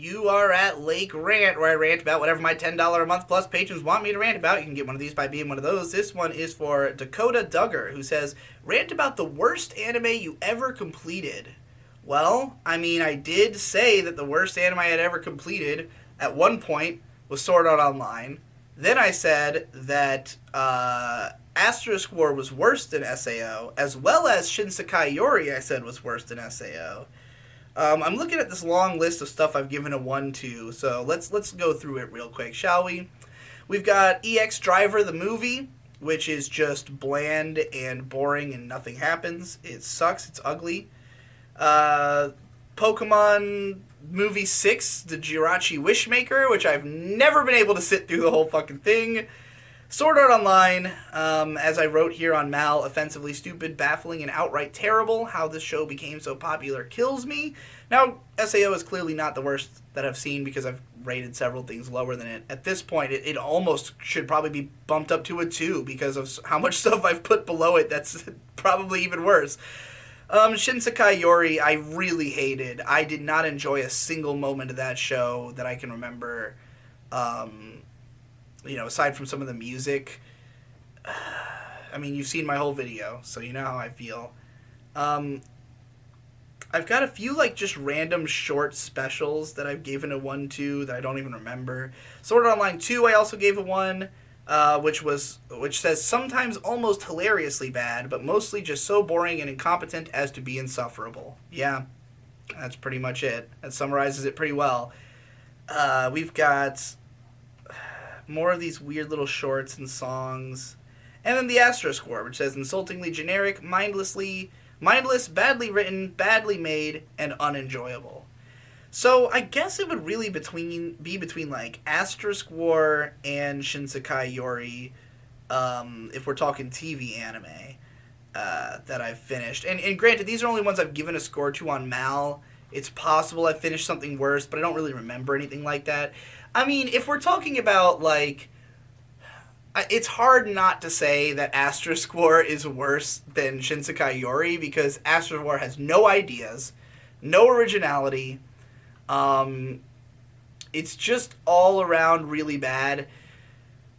You are at Lake Rant, where I rant about whatever my $10 a month plus patrons want me to rant about. You can get one of these by being one of those. This one is for Dakota Duggar, who says, rant about the worst anime you ever completed. Well, I mean, I did say that the worst anime I had ever completed at one point was Sword Art Online. Then I said that Asterisk War was worse than SAO, as well as Shinsekai Yori I said was worse than SAO. I'm looking at this long list of stuff I've given a 1 to, so let's go through it real quick, shall we? We've got EX Driver the movie, which is just bland and boring and nothing happens. It sucks, it's ugly. Pokemon Movie 6, the Jirachi Wishmaker, which I've never been able to sit through the whole fucking thing. Sword Art Online, as I wrote here on Mal, offensively stupid, baffling, and outright terrible. How this show became so popular kills me. Now, SAO is clearly not the worst that I've seen because I've rated several things lower than it. At this point, it almost should probably be bumped up to a 2 because of how much stuff I've put below it that's probably even worse. Shinsekai Yori, I really hated. I did not enjoy a single moment of that show that I can remember. Aside from some of the music, I mean, you've seen my whole video, so you know how I feel. I've got a few, just random short specials that I've given a 1 to that I don't even remember. Sword Art Online 2 I also gave a 1, which says sometimes almost hilariously bad, but mostly just so boring and incompetent as to be insufferable. Yeah, that's pretty much it. That summarizes it pretty well. We've got more of these weird little shorts and songs. And then the Asterisk War, which says insultingly generic, mindless, badly written, badly made, and unenjoyable. So I guess it would really be between Asterisk War and Shinsekai Yori, if we're talking TV anime, that I've finished. And granted, these are only ones I've given a score to on Mal. It's possible I finished something worse, but I don't really remember anything like that. I mean, if we're talking about, it's hard not to say that Asterisk War is worse than Shinsekai Yori because Asterisk War has no ideas, no originality. It's just all around really bad.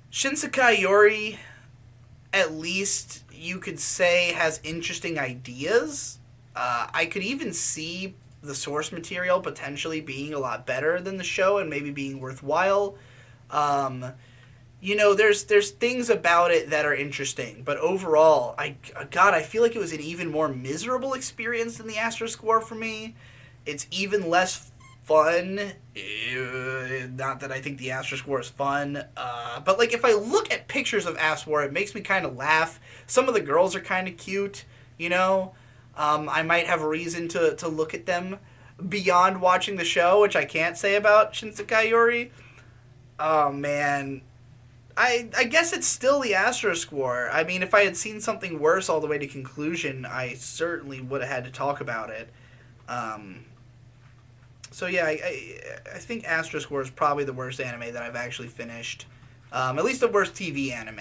Shinsekai Yori, at least you could say, has interesting ideas. I could even see the source material potentially being a lot better than the show and maybe being worthwhile. There's things about it that are interesting, but overall, I feel like it was an even more miserable experience than the Asterisk War for me. It's even less fun. Not that I think the Asterisk War is fun, but if I look at pictures of Asterisk War, it makes me kind of laugh. Some of the girls are kind of cute, I might have a reason to look at them beyond watching the show, which I can't say about Shinsekai Yori. Oh, man. I guess it's still the Asterisk War. I mean, if I had seen something worse all the way to conclusion, I certainly would have had to talk about it. So yeah, I think Asterisk War is probably the worst anime that I've actually finished. At least the worst TV anime.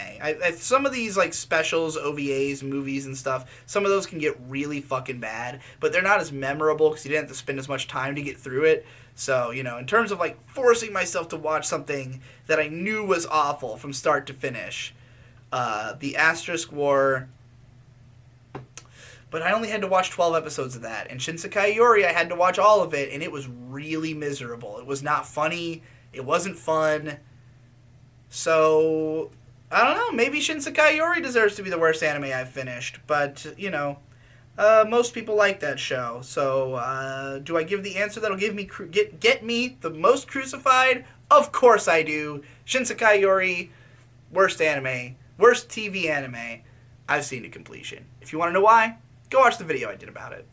Some of these specials, OVAs, movies and stuff, some of those can get really fucking bad, but they're not as memorable because you didn't have to spend as much time to get through it. So, in terms of forcing myself to watch something that I knew was awful from start to finish, the Asterisk War, but I only had to watch 12 episodes of that, and Shinsekai Yori I had to watch all of it, and it was really miserable. It was not funny, it wasn't fun. So, I don't know, maybe Shinsekai Yori deserves to be the worst anime I've finished, but, most people like that show. So, do I give the answer that'll get me the most crucified? Of course I do. Shinsekai Yori, worst anime, worst TV anime I've seen to completion. If you want to know why, go watch the video I did about it.